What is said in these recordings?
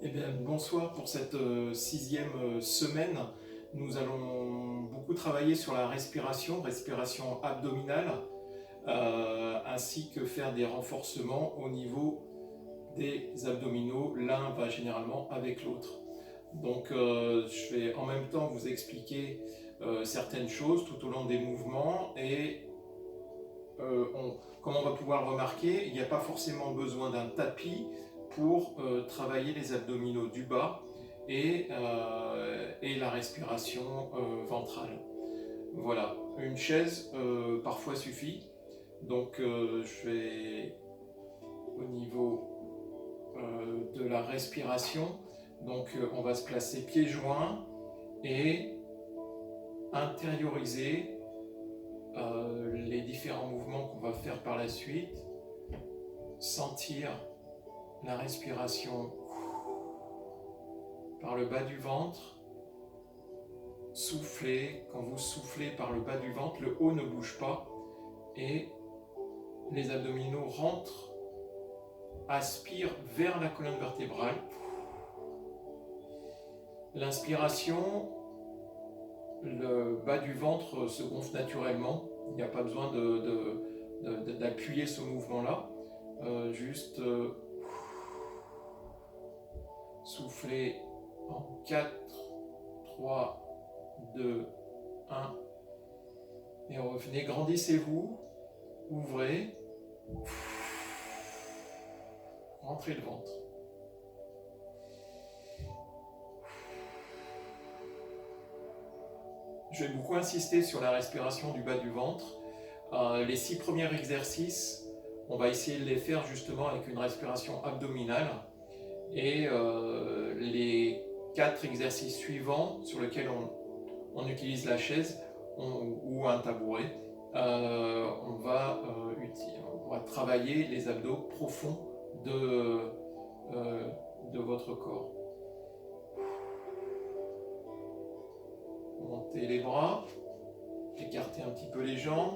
Eh bien, bonsoir pour cette sixième semaine. Nous allons beaucoup travailler sur la respiration abdominale, ainsi que faire des renforcements au niveau des abdominaux. L'un va généralement avec l'autre. Donc, je vais en même temps vous expliquer certaines choses tout au long des mouvements et comme on va pouvoir le remarquer, il n'y a pas forcément besoin d'un tapis pour travailler les abdominaux du bas et la respiration ventrale. Voilà, une chaise parfois suffit. Donc je vais au niveau de la respiration. Donc on va se placer pieds joints et intérioriser les différents mouvements qu'on va faire par la suite, sentir la respiration par le bas du ventre, souffler. Quand vous soufflez par le bas du ventre, le haut ne bouge pas et les abdominaux rentrent, aspirent vers la colonne vertébrale. L'inspiration, le bas du ventre se gonfle naturellement, il n'y a pas besoin d'appuyer ce mouvement-là, juste soufflez en 4, 3, 2, 1 et revenez, grandissez-vous, ouvrez, rentrez le ventre. Je vais beaucoup insister sur la respiration du bas du ventre. Les 6 premiers exercices, on va essayer de les faire justement avec une respiration abdominale. Et les 4 exercices suivants sur lesquels on utilise la chaise ou un tabouret, on va travailler les abdos profonds de votre corps. Montez les bras, écartez un petit peu les jambes,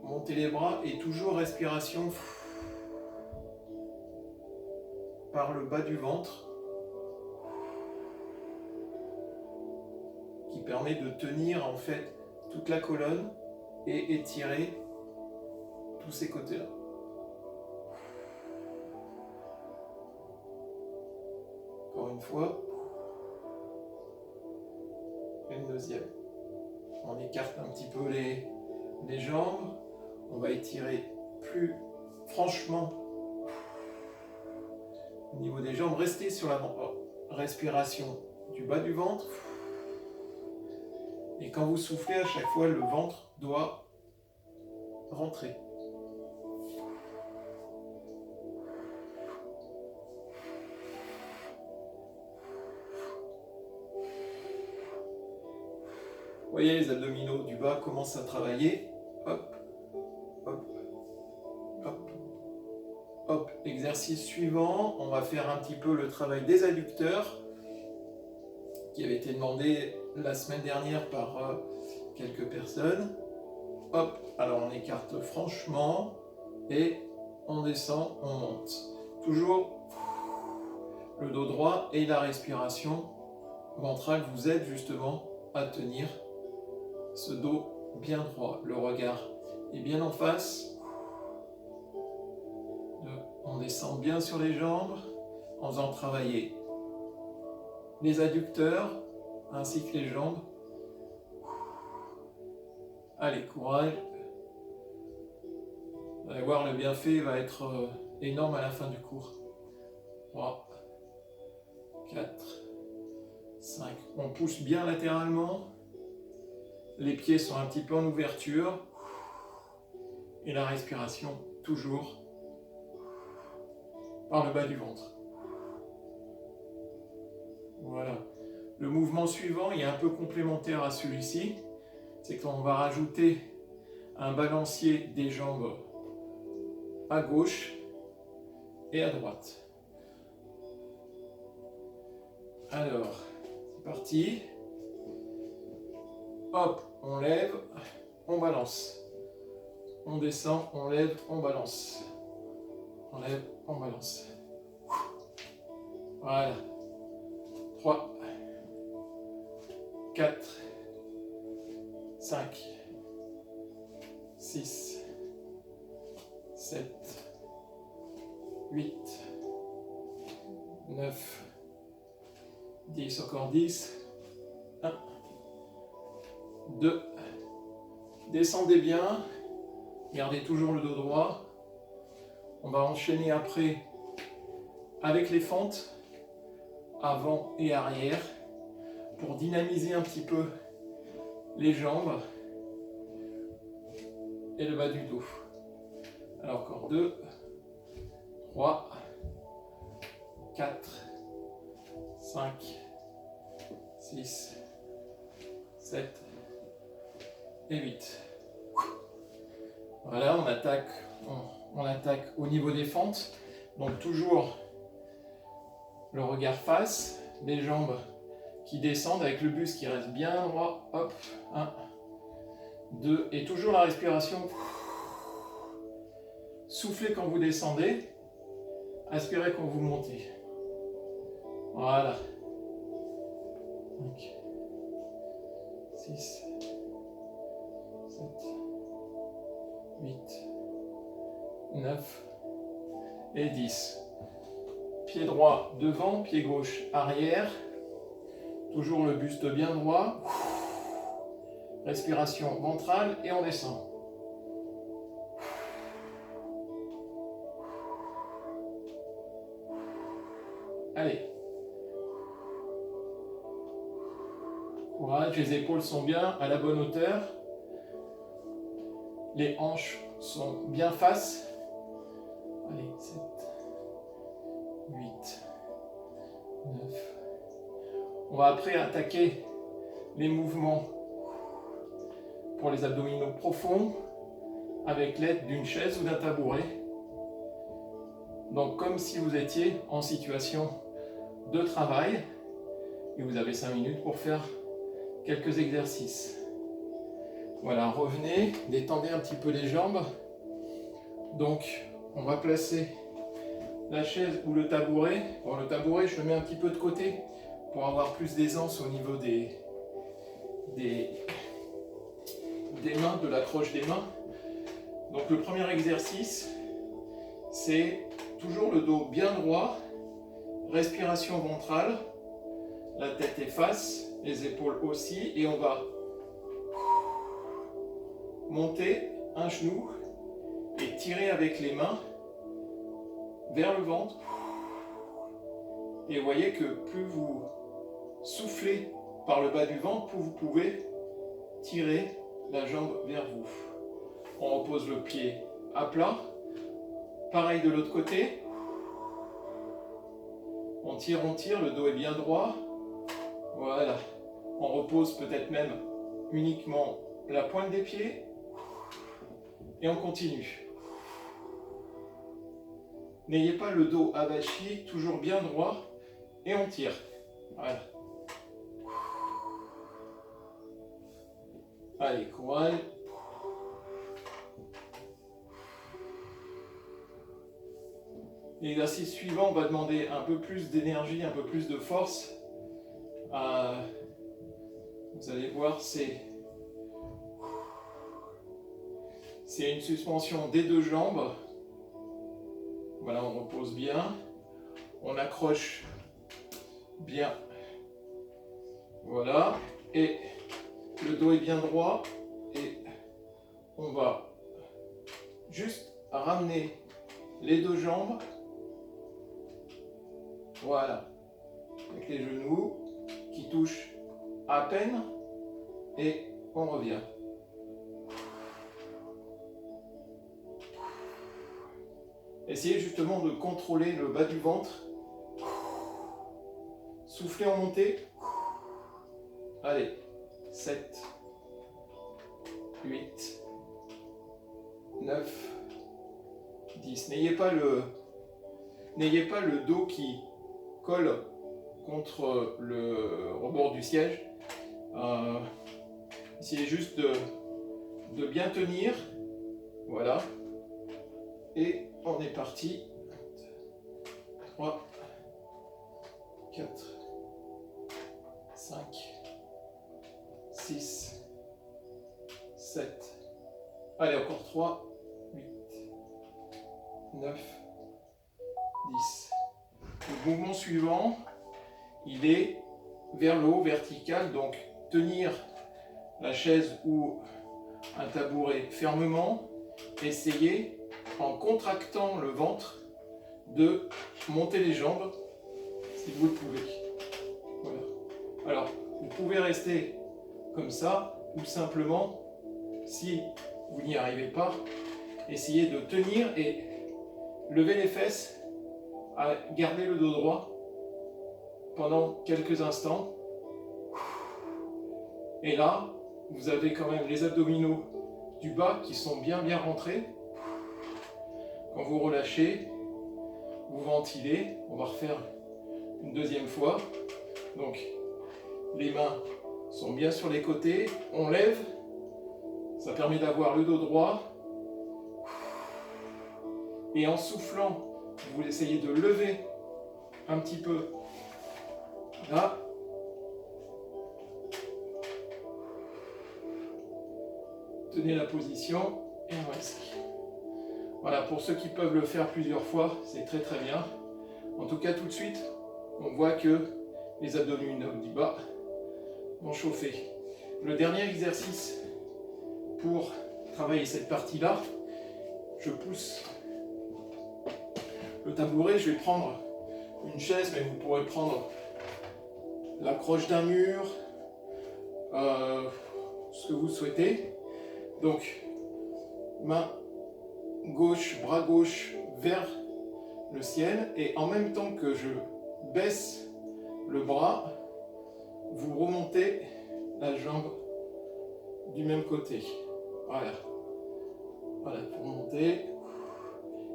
montez les bras et toujours respiration par le bas du ventre qui permet de tenir en fait toute la colonne et étirer tous ces côtés-là. Encore une fois, une deuxième. On écarte un petit peu les jambes, on va étirer plus franchement au niveau des jambes, restez sur la respiration du bas du ventre. Et quand vous soufflez, à chaque fois, le ventre doit rentrer. Vous voyez, les abdominaux du bas commencent à travailler. Hop, hop, hop, hop. Exercice suivant, on va faire un petit peu le travail des adducteurs qui avait été demandé la semaine dernière par quelques personnes. Hop, alors on écarte franchement et on descend, on monte. Toujours le dos droit et la respiration ventrale vous aident justement à tenir ce dos bien droit. Le regard est bien en face. On descend bien sur les jambes en faisant travailler les adducteurs ainsi que les jambes. Allez, courage. Vous allez voir, le bienfait va être énorme à la fin du cours. 3, 4, 5. On pousse bien latéralement. Les pieds sont un petit peu en ouverture. Et la respiration, toujours par le bas du ventre. Voilà. Le mouvement suivant est un peu complémentaire à celui-ci. C'est qu'on va rajouter un balancier des jambes à gauche et à droite. Alors, c'est parti. Hop, on lève, on balance. On descend, on lève, on balance. On lève, on balance. Voilà. 3, 4, 5, 6, 7, 8, 9, 10, encore 10, 1, 2, descendez bien, gardez toujours le dos droit. On va enchaîner après avec les fentes avant et arrière pour dynamiser un petit peu les jambes et le bas du dos. Alors encore 2, 3, 4, 5, 6, 7 et 8. Voilà, on attaque au niveau des fentes. Donc toujours le regard face, les jambes qui descendent avec le buste qui reste bien droit. Hop, 1, 2, et toujours la respiration. Soufflez quand vous descendez, aspirez quand vous montez. Voilà. 5, 6, 7, 8, 9 et 10. Pied droit devant, pied gauche arrière. Toujours le buste bien droit. Respiration ventrale et on descend. Allez. Courage, les épaules sont bien à la bonne hauteur. Les hanches sont bien face. Allez, 7, 8, 9. On va après attaquer les mouvements pour les abdominaux profonds avec l'aide d'une chaise ou d'un tabouret. Donc comme si vous étiez en situation de travail et vous avez 5 minutes pour faire quelques exercices. Voilà, revenez, détendez un petit peu les jambes. Donc on va placer la chaise ou le tabouret. Bon, le tabouret, je le mets un petit peu de côté pour avoir plus d'aisance au niveau des mains, de l'accroche des mains. Donc le premier exercice, c'est toujours le dos bien droit, respiration ventrale, la tête est face, les épaules aussi, et on va monter un genou et tirer avec les mains vers le ventre. Et vous voyez que plus vous soufflez par le bas du ventre, plus vous pouvez tirer la jambe vers vous. On repose le pied à plat. Pareil de l'autre côté. On tire, le dos est bien droit. Voilà. On repose peut-être même uniquement la pointe des pieds. Et on continue. N'ayez pas le dos avachi, toujours bien droit. Et on tire. Voilà. Allez, courage. L'exercice suivant va demander un peu plus d'énergie, un peu plus de force. Vous allez voir, c'est une suspension des deux jambes. Voilà, on repose bien. On accroche bien. Voilà. Et le dos est bien droit. Et on va juste ramener les deux jambes. Voilà. Avec les genoux qui touchent à peine. Et on revient. Essayez justement de contrôler le bas du ventre. Soufflez en montée. Allez, 7, 8, 9, 10. N'ayez pas le dos qui colle contre le rebord du siège. Essayez juste de bien tenir. Voilà. Et on est parti. 3, 4, 5, 6, 7. Allez, encore 3, 8, 9, 10. Le mouvement suivant, il est vers le haut, vertical, donc tenir la chaise ou un tabouret fermement, essayez en contractant le ventre de monter les jambes si vous le pouvez. Voilà. Alors, vous pouvez rester comme ça ou simplement, si vous n'y arrivez pas, essayez de tenir et lever les fesses, à garder le dos droit pendant quelques instants. Et là, vous avez quand même les abdominaux du bas qui sont bien rentrés. Quand vous relâchez, vous ventilez. On va refaire une deuxième fois. Donc, les mains sont bien sur les côtés. On lève. Ça permet d'avoir le dos droit. Et en soufflant, vous essayez de lever un petit peu là. Tenez la position et on va essayer. Voilà, pour ceux qui peuvent le faire plusieurs fois, c'est très bien. En tout cas, tout de suite, on voit que les abdominaux du bas vont chauffer. Le dernier exercice pour travailler cette partie-là, je pousse le tabouret. Je vais prendre une chaise, mais vous pourrez prendre l'accroche d'un mur, ce que vous souhaitez. Donc, main gauche, bras gauche vers le ciel, et en même temps que je baisse le bras, vous remontez la jambe du même côté. Voilà. Voilà, vous remontez.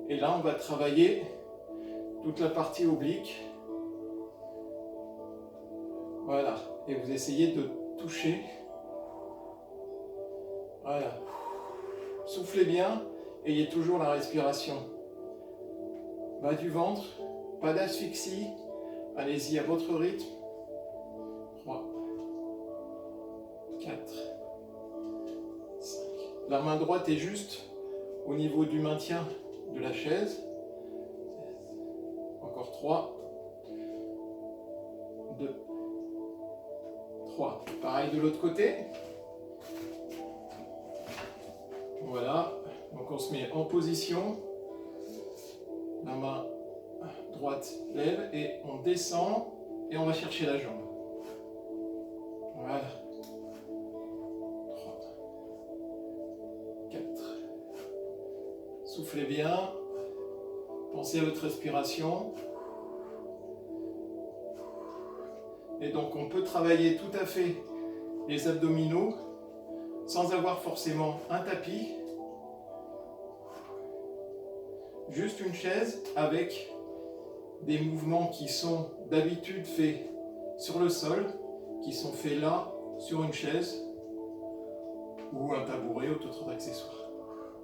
Et là, on va travailler toute la partie oblique. Voilà. Et vous essayez de toucher. Voilà. Soufflez bien, ayez toujours la respiration. Bas du ventre, pas d'asphyxie. Allez-y à votre rythme. 3, 4, 5. La main droite est juste au niveau du maintien de la chaise. Encore 3, 2, 3. Pareil de l'autre côté. Voilà, donc on se met en position, la main droite lève et on descend et on va chercher la jambe. Voilà. 3, 4. Soufflez bien, pensez à votre respiration. Et donc on peut travailler tout à fait les abdominaux sans avoir forcément un tapis. Juste une chaise avec des mouvements qui sont d'habitude faits sur le sol, qui sont faits là, sur une chaise, ou un tabouret ou tout autre accessoire.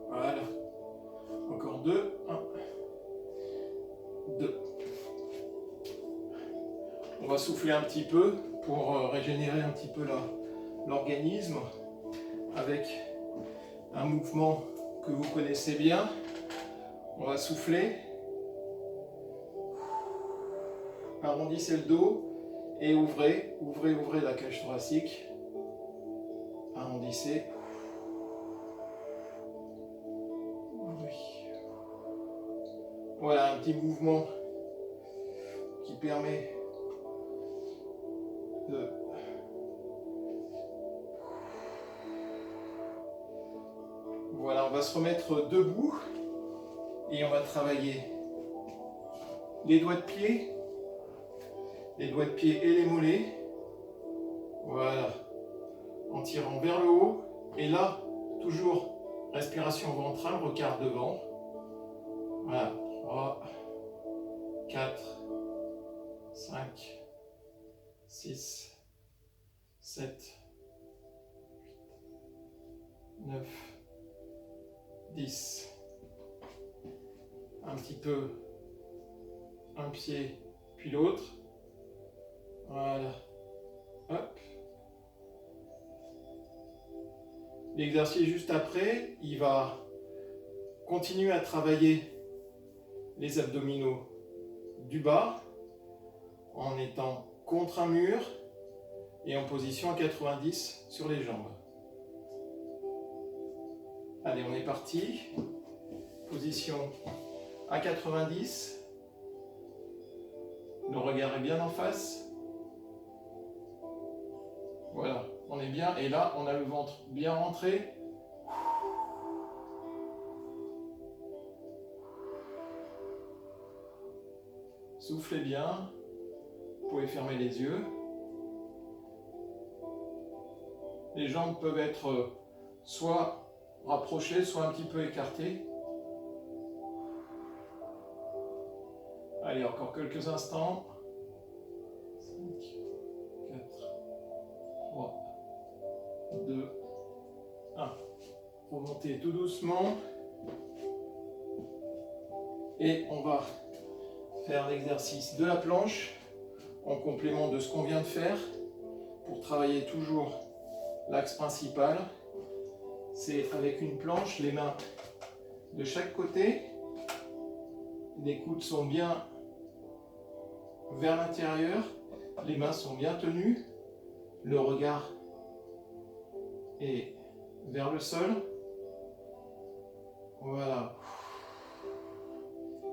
Voilà. Encore 2. 1, 2. On va souffler un petit peu pour régénérer un petit peu l'organisme avec un mouvement que vous connaissez bien. On va souffler, arrondissez le dos et ouvrez la cage thoracique, arrondissez. Voilà un petit mouvement qui permet de voilà, on va se remettre debout. Et on va travailler les doigts de pied et les mollets. Voilà. En tirant vers le haut. Et là, toujours respiration ventrale, regard devant. Voilà. 3, 4, 5, 6, 7, 8, 9, 10. Un petit peu un pied, puis l'autre. Voilà. Hop. L'exercice juste après, il va continuer à travailler les abdominaux du bas en étant contre un mur et en position à 90 sur les jambes. Allez, on est parti. Position à 90. Le regard est bien en face. Voilà, on est bien. Et là, on a le ventre bien rentré. Soufflez bien. Vous pouvez fermer les yeux. Les jambes peuvent être soit rapprochées, soit un petit peu écartées. Allez, encore quelques instants. 5, 4, 3, 2, 1. Remontez tout doucement. Et on va faire l'exercice de la planche en complément de ce qu'on vient de faire pour travailler toujours l'axe principal. C'est avec une planche, les mains de chaque côté. Les coudes sont bien vers l'intérieur. Les mains sont bien tenues. Le regard est vers le sol. Voilà.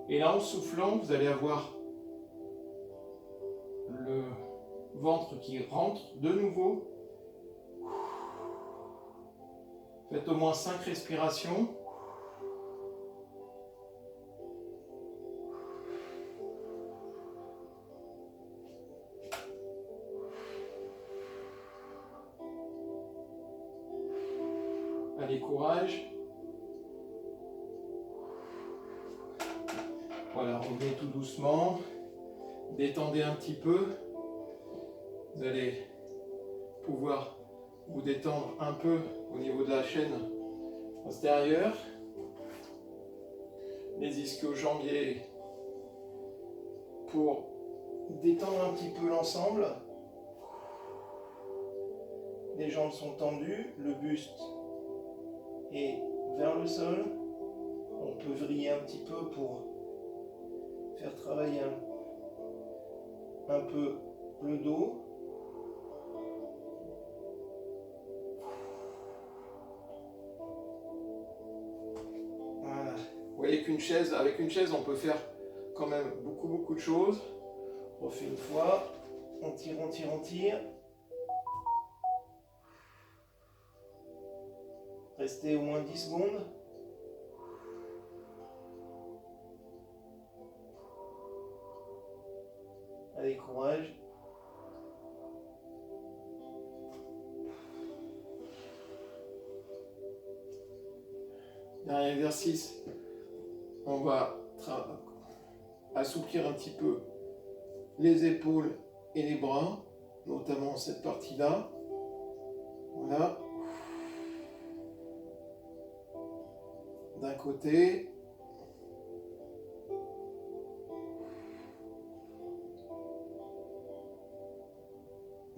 Et là, en soufflant, vous allez avoir le ventre qui rentre de nouveau. Faites au moins 5 respirations. Allez, courage. Voilà, revenez tout doucement. Détendez un petit peu. Vous allez pouvoir vous détendre un peu au niveau de la chaîne postérieure. Les ischio-jambiers pour détendre un petit peu l'ensemble. Les jambes sont tendues, le buste est vers le sol. On peut vriller un petit peu pour faire travailler un peu le dos. Voilà. Vous voyez avec une chaise, on peut faire quand même beaucoup de choses. On refait une fois. On tire, on tire, on tire. Restez au moins 10 secondes. Allez, courage. Dernier exercice. On va assouplir un petit peu les épaules et les bras, notamment cette partie-là. Voilà. D'un côté.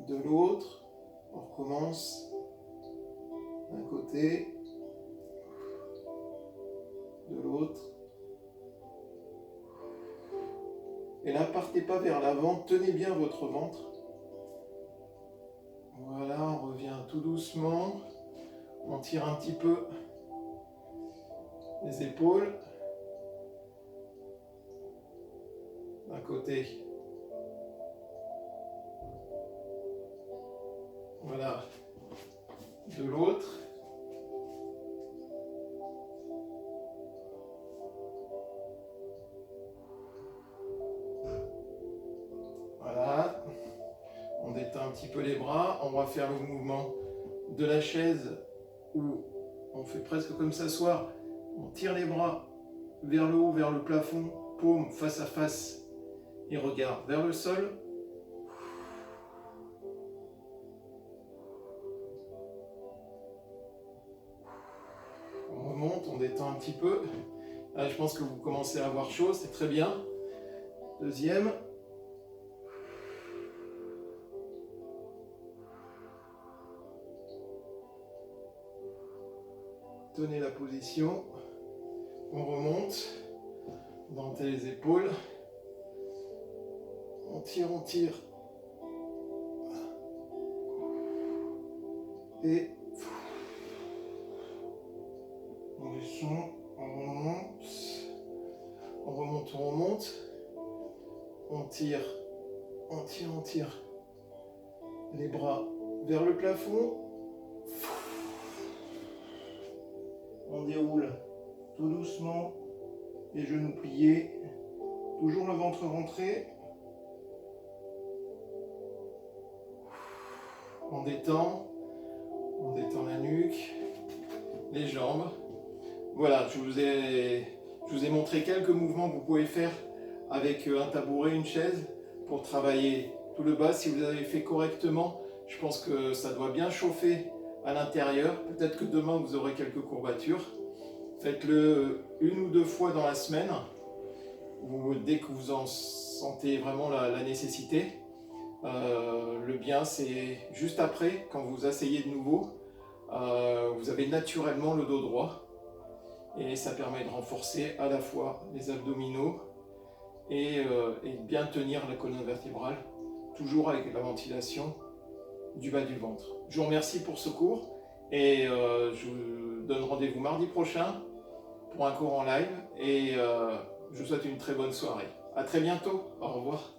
De l'autre. On recommence. D'un côté. De l'autre. Et là, partez pas vers l'avant, tenez bien votre ventre. Voilà, on revient tout doucement. On tire un petit peu les épaules. D'un côté. Voilà. De l'autre. Voilà. On détend un petit peu les bras. On va faire le mouvement de la chaise où on fait presque comme s'asseoir. On tire les bras vers le haut, vers le plafond, paume face à face et regard vers le sol. On remonte, on détend un petit peu. Là, je pense que vous commencez à avoir chaud, c'est très bien. Deuxième. Tenez la position. On remonte. Dentez les épaules. On tire, on tire. Et on descend, on remonte. On remonte, on remonte. On tire, on tire, on tire. Les bras vers le plafond. On déroule tout doucement. Les genoux pliés. Toujours le ventre rentré. On détend la nuque, les jambes. Voilà, je vous ai montré quelques mouvements que vous pouvez faire avec un tabouret, une chaise, pour travailler tout le bas. Si vous avez fait correctement, je pense que ça doit bien chauffer à l'intérieur. Peut-être que demain vous aurez quelques courbatures. Faites-le une ou deux fois dans la semaine, dès que vous en sentez vraiment la nécessité. Le bien, c'est juste après, quand vous asseyez de nouveau, vous avez naturellement le dos droit et ça permet de renforcer à la fois les abdominaux et de bien tenir la colonne vertébrale, toujours avec la ventilation du bas du ventre. Je vous remercie pour ce cours et je vous donne rendez-vous mardi prochain pour un cours en live et je vous souhaite une très bonne soirée. À très bientôt, au revoir.